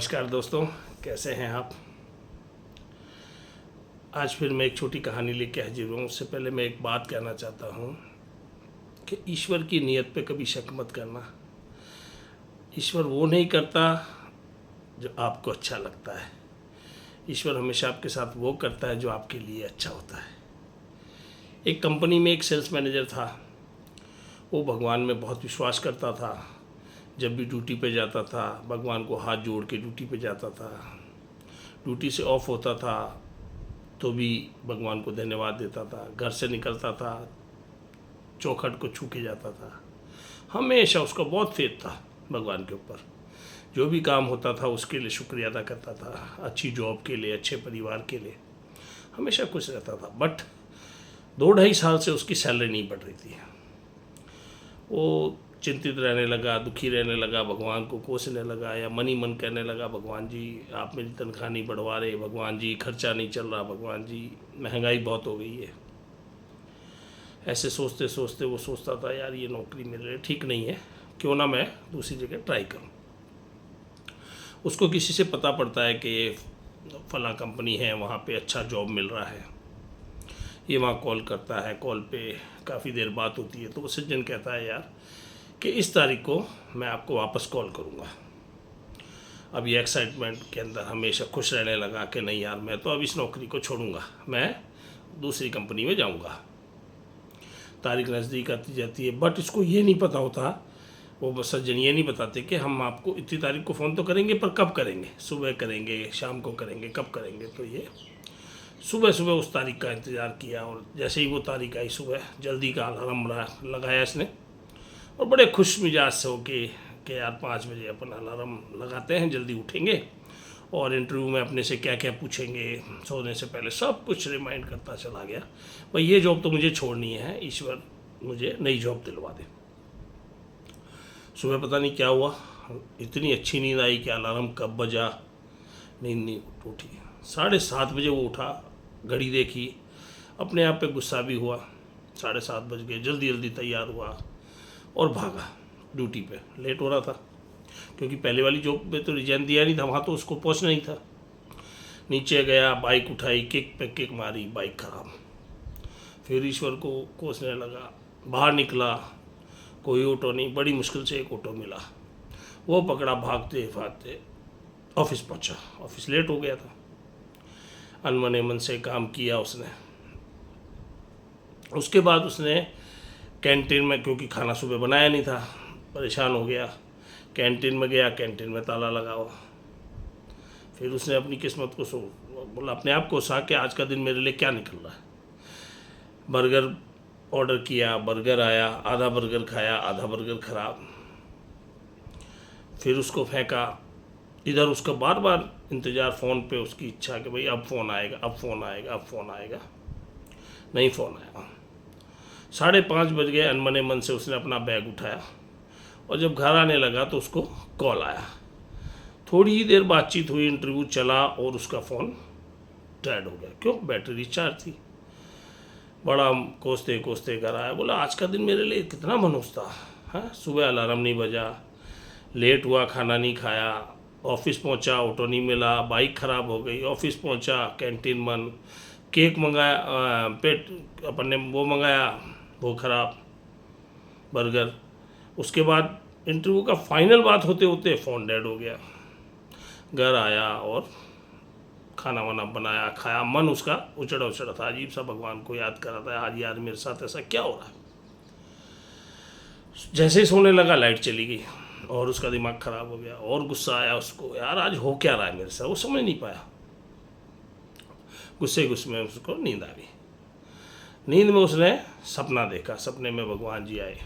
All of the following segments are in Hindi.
नमस्कार दोस्तों, कैसे हैं आप। आज फिर मैं एक छोटी कहानी लेके हाजिर हूँ। उससे पहले मैं एक बात कहना चाहता हूँ कि ईश्वर की नीयत पे कभी शक मत करना। ईश्वर वो नहीं करता जो आपको अच्छा लगता है। ईश्वर हमेशा आपके साथ वो करता है जो आपके लिए अच्छा होता है। एक कंपनी में एक सेल्स मैनेजर था। वो भगवान में बहुत विश्वास करता था। जब भी ड्यूटी पे जाता था भगवान को हाथ जोड़ के ड्यूटी पे जाता था। ड्यूटी से ऑफ होता था तो भी भगवान को धन्यवाद देता था। घर से निकलता था चौखट को छू के जाता था। हमेशा उसका बहुत फेथ था भगवान के ऊपर। जो भी काम होता था उसके लिए शुक्रिया अदा करता था। अच्छी जॉब के लिए, अच्छे परिवार के लिए हमेशा खुश रहता था। बट 2-2.5 साल से उसकी सैलरी नहीं बढ़ रही थी। वो चिंतित रहने लगा, दुखी रहने लगा, भगवान को कोसने लगा या मन ही मन कहने लगा, भगवान जी आप मेरी तनख्वाह नहीं बढ़वा रहे, भगवान जी खर्चा नहीं चल रहा, भगवान जी महंगाई बहुत हो गई है। ऐसे सोचते सोचते वो सोचता था यार ये नौकरी मेरे लिए ठीक नहीं है, क्यों ना मैं दूसरी जगह ट्राई करूं। उसको किसी से पता पड़ता है कि ये फला कंपनी है, वहाँ पे अच्छा जॉब मिल रहा है। ये वहाँ कॉल करता है, कॉल पे काफ़ी देर बात होती है। तो वो सज्जन कहता है यार कि इस तारीख को मैं आपको वापस कॉल करूँगा। अब ये एक्साइटमेंट के अंदर हमेशा खुश रहने लगा कि नहीं यार मैं तो अब इस नौकरी को छोड़ूंगा, मैं दूसरी कंपनी में जाऊंगा। तारीख नज़दीक आती जाती है बट इसको ये नहीं पता होता, वो सज्जन ये नहीं बताते कि हम आपको इतनी तारीख को फ़ोन तो करेंगे पर कब करेंगे, सुबह करेंगे, शाम को करेंगे, कब करेंगे। तो ये सुबह सुबह उस तारीख का इंतज़ार किया और जैसे ही वो तारीख आई सुबह जल्दी का अलार्म लगाया इसने और बड़े खुश मिजाज से हो के कि यार 5 बजे अपन अलार्म लगाते हैं, जल्दी उठेंगे और इंटरव्यू में अपने से क्या क्या पूछेंगे, सोने से पहले सब कुछ रिमाइंड करता चला गया। भाई ये जॉब तो मुझे छोड़नी है, ईश्वर मुझे नई जॉब दिलवा दे। सुबह पता नहीं क्या हुआ, इतनी अच्छी नींद आई कि अलार्म कब बजा नींद नहीं उठी। 7:30 बजे वो उठा, घड़ी देखी, अपने आप पे गुस्सा भी हुआ। 7:30 बज गए, जल्दी जल्दी तैयार हुआ और भागा ड्यूटी पे। लेट हो रहा था क्योंकि पहले वाली जॉब पे तो रिजाइन दिया नहीं था, वहाँ तो उसको पहुँचना ही था। नीचे गया, बाइक उठाई, किक पे किक मारी, बाइक खराब। फिर ईश्वर को कोसने लगा, बाहर निकला, कोई ऑटो नहीं, बड़ी मुश्किल से एक ऑटो मिला, वो पकड़ा, भागते भागते ऑफिस पहुँचा। ऑफिस लेट हो गया था। अनमने मन से काम किया उसने। उसके बाद उसने कैंटीन में, क्योंकि खाना सुबह बनाया नहीं था, परेशान हो गया, कैंटीन में गया, कैंटीन में ताला लगा हुआ। फिर उसने अपनी किस्मत को बोला, अपने आप को सा कि आज का दिन मेरे लिए क्या निकल रहा है। बर्गर ऑर्डर किया, बर्गर आया, आधा बर्गर खाया, आधा बर्गर खराब। फिर उसको फेंका। इधर उसका बार बार इंतज़ार, फ़ोन पे उसकी इच्छा कि भाई अब फ़ोन आएगा, अब फ़ोन आएगा, अब फ़ोन आएगा। नहीं फ़ोन आया। 5:30 बज गए। अनमने मन से उसने अपना बैग उठाया और जब घर आने लगा तो उसको कॉल आया। थोड़ी ही देर बातचीत हुई, इंटरव्यू चला और उसका फ़ोन डेड हो गया। क्यों? बैटरी रिचार्ज थी। बड़ा कोसते कोसते घर आया, बोला आज का दिन मेरे लिए कितना मनहूस था। हाँ, सुबह अलार्म नहीं बजा, लेट हुआ, खाना नहीं खाया, ऑफिस पहुंचा, ऑटो नहीं मिला, बाइक ख़राब हो गई, ऑफिस पहुंचा, कैंटीन बंद, केक मंगाया, पेट अपन ने वो मंगाया, वो ख़राब, बर्गर। उसके बाद इंटरव्यू का फाइनल बात होते होते फ़ोन डेड हो गया। घर आया और खाना वाना बनाया, खाया, मन उसका उचड़ा उचड़ा था, अजीब सा भगवान को याद कर रहा था, आज यार मेरे साथ ऐसा क्या हो रहा है। जैसे ही सोने लगा लाइट चली गई और उसका दिमाग ख़राब हो गया और गुस्सा आया उसको, यार आज हो क्या रहा है मेरे साथ, वो समझ नहीं पाया। गुस्से गुस्से में उसको नींद आ गई। नींद में उसने सपना देखा, सपने में भगवान जी आए।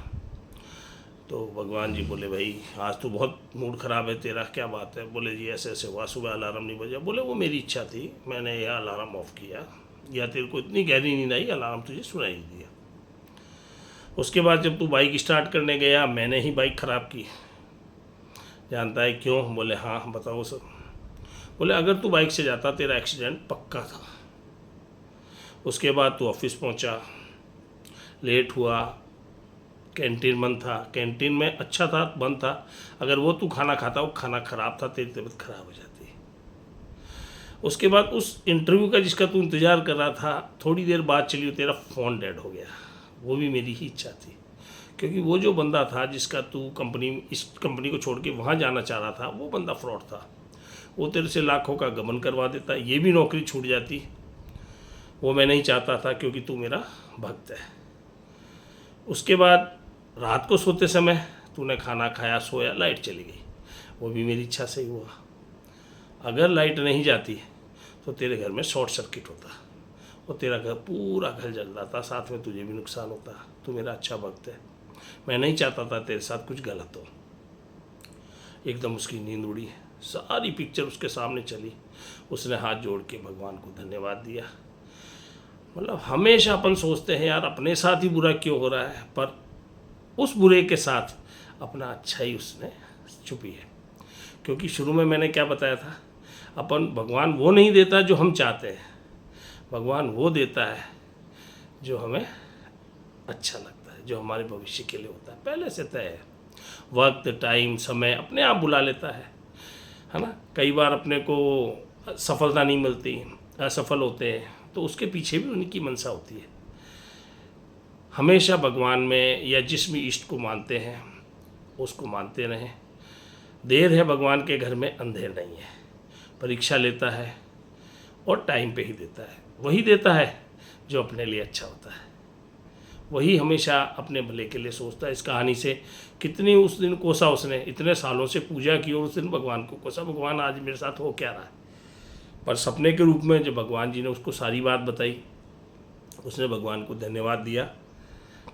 तो भगवान जी बोले, भाई आज तो बहुत मूड ख़राब है तेरा, क्या बात है। बोले जी ऐसे ऐसे हुआ, सुबह अलार्म नहीं बजा। बोले वो मेरी इच्छा थी, मैंने यह अलार्म ऑफ किया, या तेरे को इतनी गहरी नींद आई, अलार्म तुझे सुनाई नहीं दिया। उसके बाद जब तू बाइक स्टार्ट करने गया मैंने ही बाइक ख़राब की। जानता है क्यों? बोले हाँ बताओ सर। बोले अगर तू बाइक से जाता तेरा एक्सीडेंट पक्का था। उसके बाद तू ऑफिस पहुंचा, लेट हुआ, कैंटीन बंद था, कैंटीन में अच्छा था, बंद था, अगर वो तू खाना खाता, वो खाना ख़राब था, तेरी तबीयत खराब हो जाती। उसके बाद उस इंटरव्यू का जिसका तू इंतज़ार कर रहा था, थोड़ी देर बाद चली तेरा फ़ोन डेड हो गया। वो भी मेरी ही इच्छा थी, क्योंकि वो जो बंदा था जिसका तू इस कंपनी को छोड़ के वहाँ जाना चाह रहा था, वो बंदा फ्रॉड था। वो तेरे से लाखों का गबन करवा देता, ये भी नौकरी छूट जाती। वो मैं नहीं चाहता था, क्योंकि तू मेरा भक्त है। उसके बाद रात को सोते समय तूने खाना खाया, सोया, लाइट चली गई, वो भी मेरी इच्छा से ही हुआ। अगर लाइट नहीं जाती तो तेरे घर में शॉर्ट सर्किट होता और तेरा घर पूरा घर जल जाता, साथ में तुझे भी नुकसान होता। तू मेरा अच्छा भक्त है, मैं नहीं चाहता था तेरे साथ कुछ गलत हो। एकदम उसकी नींद उड़ी, सारी पिक्चर उसके सामने चली। उसने हाथ जोड़ के भगवान को धन्यवाद दिया। मतलब हमेशा अपन सोचते हैं यार अपने साथ ही बुरा क्यों हो रहा है, पर उस बुरे के साथ अपना अच्छा ही उसने छुपी है। क्योंकि शुरू में मैंने क्या बताया था, अपन भगवान वो नहीं देता जो हम चाहते हैं, भगवान वो देता है जो हमें अच्छा लगता है, जो हमारे भविष्य के लिए होता है, पहले से तय है। वक्त, टाइम, समय अपने आप बुला लेता है ना। कई बार अपने को सफलता नहीं मिलती, असफल होते हैं, तो उसके पीछे भी उनकी मंशा होती है। हमेशा भगवान में या जिस भी इष्ट को मानते हैं उसको मानते रहें। देर है भगवान के घर में, अंधेर नहीं है। परीक्षा लेता है और टाइम पे ही देता है। वही देता है जो अपने लिए अच्छा होता है, वही हमेशा अपने भले के लिए सोचता है। इस कहानी से कितनी उस दिन कोसा, उसने इतने सालों से पूजा की और उस दिन भगवान को कोसा, भगवान आज मेरे साथ हो क्या रहा है। पर सपने के रूप में जब भगवान जी ने उसको सारी बात बताई, उसने भगवान को धन्यवाद दिया।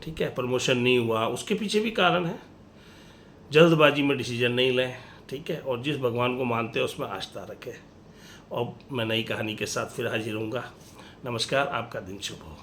ठीक है, प्रमोशन नहीं हुआ, उसके पीछे भी कारण है। जल्दबाजी में डिसीजन नहीं लें, ठीक है, और जिस भगवान को मानते हैं उसमें आस्था रखें। और मैं नई कहानी के साथ फिर हाजिर होऊंगा। नमस्कार, आपका दिन शुभ हो।